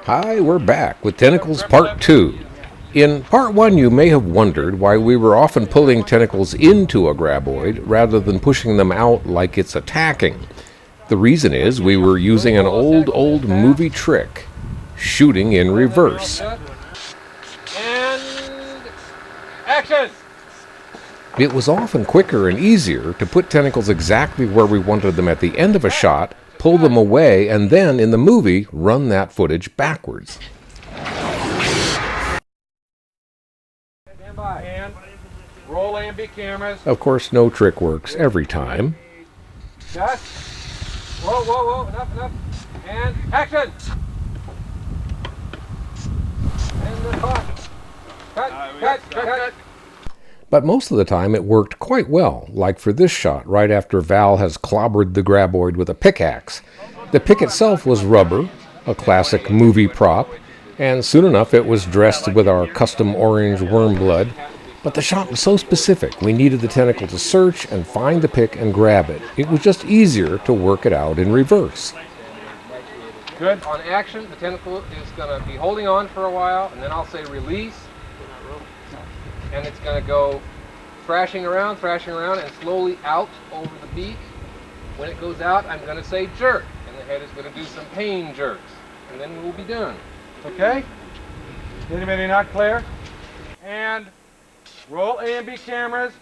Hi, we're back with Tentacles Part 2. In Part 1, you may have wondered why we were often pulling tentacles into a graboid rather than pushing them out like it's attacking. The reason is we were using an old movie trick, shooting in reverse. And action! It was often quicker and easier to put tentacles exactly where we wanted them at the end of a shot, pull them away, and then, in the movie, run that footage backwards. Stand by. And roll A and B cameras. Of course, no trick works every time. Just. Whoa. Enough. And action! And the clock. Cut. But most of the time it worked quite well, like for this shot, right after Val has clobbered the graboid with a pickaxe. The pick itself was rubber, a classic movie prop, and soon enough it was dressed with our custom orange worm blood. But the shot was so specific, we needed the tentacle to search and find the pick and grab it. It was just easier to work it out in reverse. Good. On action, the tentacle is going to be holding on for a while, and then I'll say release. And it's going to go thrashing around, and slowly out over the beak. When it goes out, I'm going to say jerk, and the head is going to do some pain jerks, and then we'll be done. Okay? Anybody not clear? And roll A and B cameras.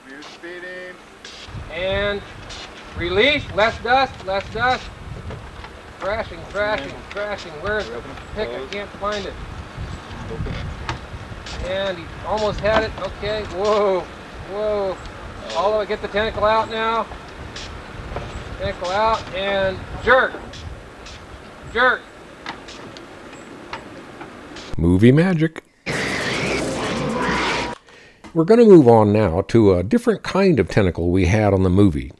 We're speeding. And release. Less dust. Thrashing. Where's the pick? I can't find it. And he almost had it. Okay, whoa. All the way, get the tentacle out now. Tentacle out, and jerk. Movie magic. We're going to move on now to a different kind of tentacle we had on the movie.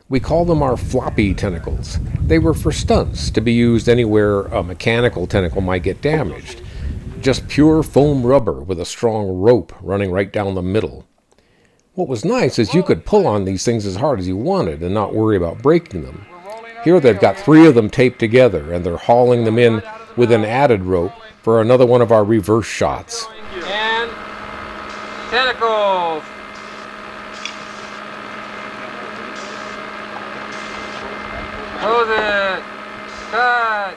We call them our floppy tentacles. They were for stunts, to be used anywhere a mechanical tentacle might get damaged. Just pure foam rubber with a strong rope running right down the middle. What was nice is you could pull on these things as hard as you wanted and not worry about breaking them. Here they've got 3 of them taped together and they're hauling them in with an added rope for another one of our reverse shots. And tentacles. Close it. Cut.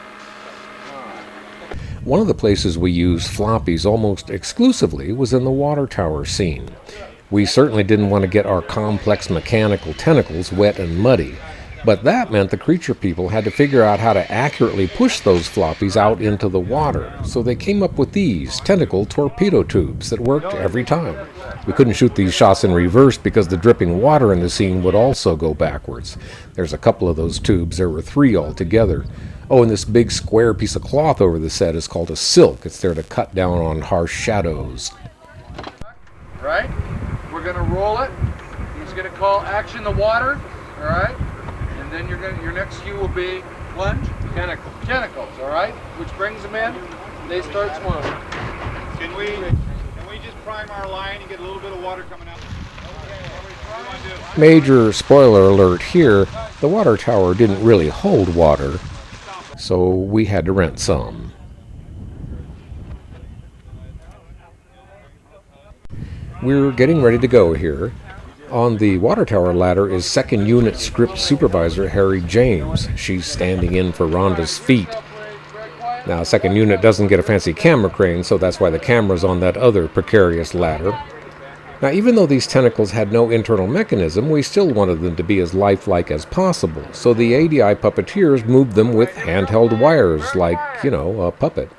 One of the places we used floppies almost exclusively was in the water tower scene. We certainly didn't want to get our complex mechanical tentacles wet and muddy, but that meant the creature people had to figure out how to accurately push those floppies out into the water, so they came up with these tentacle torpedo tubes that worked every time. We couldn't shoot these shots in reverse because the dripping water in the scene would also go backwards. There's a couple of those tubes, there were 3 altogether. Oh, and this big square piece of cloth over the set is called a silk. It's there to cut down on harsh shadows. Right? We're going to roll it. He's going to call action the water. All right? And then your next cue will be plunge. Tentacles, all right? Which brings them in. They start swimming. Can we just prime our line and get a little bit of water coming out? Major spoiler alert here, the water tower didn't really hold water, so we had to rent some. We're getting ready to go here. On the water tower ladder is 2nd Unit Script Supervisor Harry James. She's standing in for Rhonda's feet. Now, 2nd Unit doesn't get a fancy camera crane, so that's why the camera's on that other precarious ladder. Now, even though these tentacles had no internal mechanism, we still wanted them to be as lifelike as possible, so the ADI puppeteers moved them with handheld wires, like, a puppet.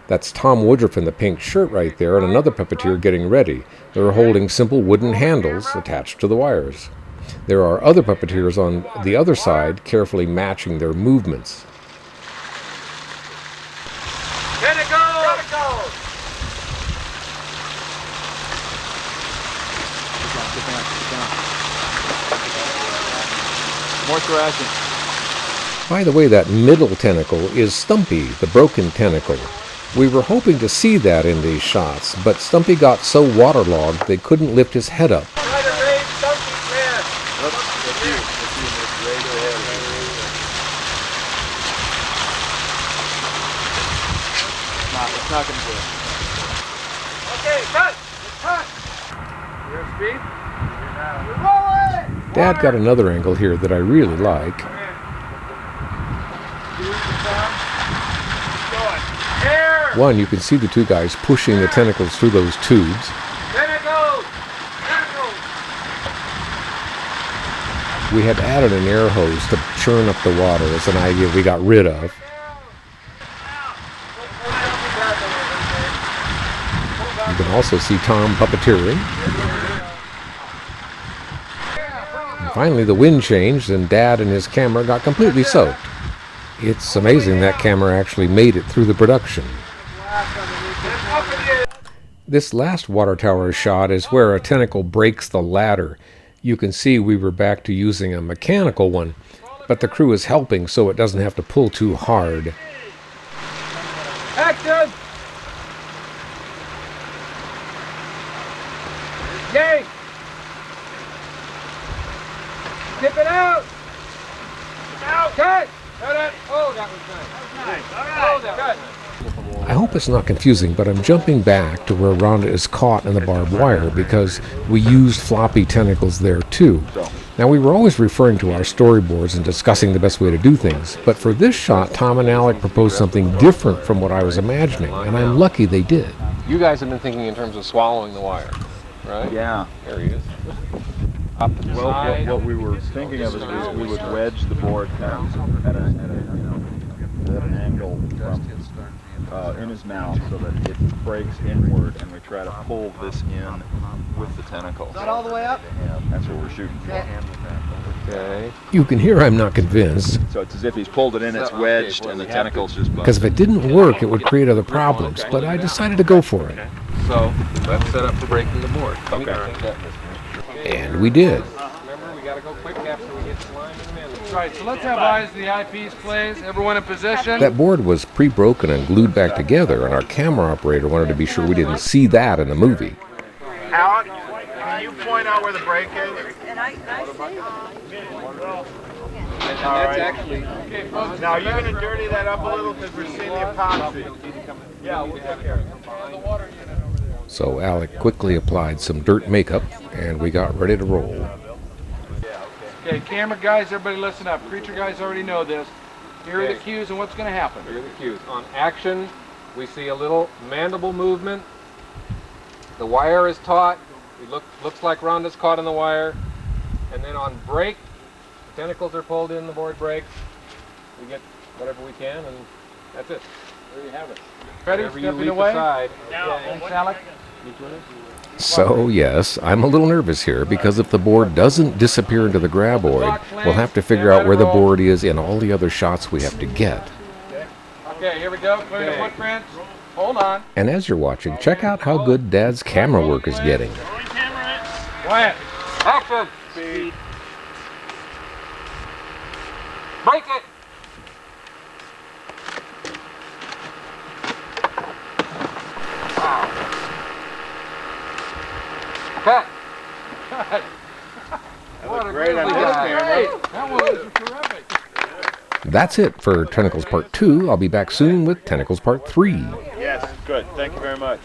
That's Tom Woodruff in the pink shirt right there, and another puppeteer getting ready. They're holding simple wooden handles attached to the wires. There are other puppeteers on the other side, carefully matching their movements. Tentacles! More thrashing. By the way, that middle tentacle is Stumpy, the broken tentacle. We were hoping to see that in these shots, but Stumpy got so waterlogged they couldn't lift his head up. It's not going to do it. Okay, cut! Cut! Your speed? We're rolling! Dad got another angle here that I really like. One, you can see the two guys pushing the tentacles through those tubes. Tentacles! Tentacles! We had added an air hose to churn up the water. It's an idea we got rid of. You can also see Tom puppeteering. And finally the wind changed and Dad and his camera got completely soaked. It's amazing that camera actually made it through the production. This last water tower shot is where a tentacle breaks the ladder. You can see we were back to using a mechanical one, but the crew is helping so it doesn't have to pull too hard. Action! Yay! Tip it out! Out! Cut! Cut it! Oh, that was nice. Nice. All right. Oh, that was nice. I hope it's not confusing, but I'm jumping back to where Rhonda is caught in the barbed wire because we used floppy tentacles there too. Now, we were always referring to our storyboards and discussing the best way to do things, but for this shot, Tom and Alec proposed something different from what I was imagining, and I'm lucky they did. You guys have been thinking in terms of swallowing the wire, right? Yeah. There he is. Up to the Well, side. what we were thinking of is we would wedge the board at an angle from in his mouth so that it breaks inward, and we try to pull this in with the tentacles. Not all the way up? And that's what we're shooting for. Okay. You can hear I'm not convinced, So it's as if he's pulled it in, it's wedged, and the tentacles just bust. because if it didn't work, it would create other problems, but I decided to go for it. So, let's set up for breaking the board. Okay. And we did. Remember, we gotta go quick after we get the line in the middle. Right, so let's have eyes in the eyepiece, please. Everyone in position. That board was pre-broken and glued back together, and our camera operator wanted to be sure we didn't see that in the movie. Alec, can you point out where the break is? And that's actually... Now, are you going to dirty that up a little because we're seeing the epoxy? Yeah, we'll take care of it. So Alec quickly applied some dirt makeup, and we got ready to roll. Okay, camera guys, everybody listen up. Creature guys already know this. Here are the cues and what's going to happen. Here are the cues. On action, we see a little mandible movement. The wire is taut. It looks like Rhonda's caught in the wire. And then on break, the tentacles are pulled in, the board breaks. We get whatever we can, and that's it. There you have it. Ready? Whenever you Stepping leap away. aside. Thanks, Alec. So yes, I'm a little nervous here, because if the board doesn't disappear into the graboid, we'll have to figure out where the board is in all the other shots we have to get. Okay, here we go. Clear the footprints. Hold on. And as you're watching, check out how good Dad's camera work is getting. Quiet. Action! Speed. Break it! Cut! Cut. What a great on grizzly this guy. camera. That one was terrific. That's it for Tentacles Part 2. I'll be back soon with Tentacles Part 3. Yes, good. Thank you very much.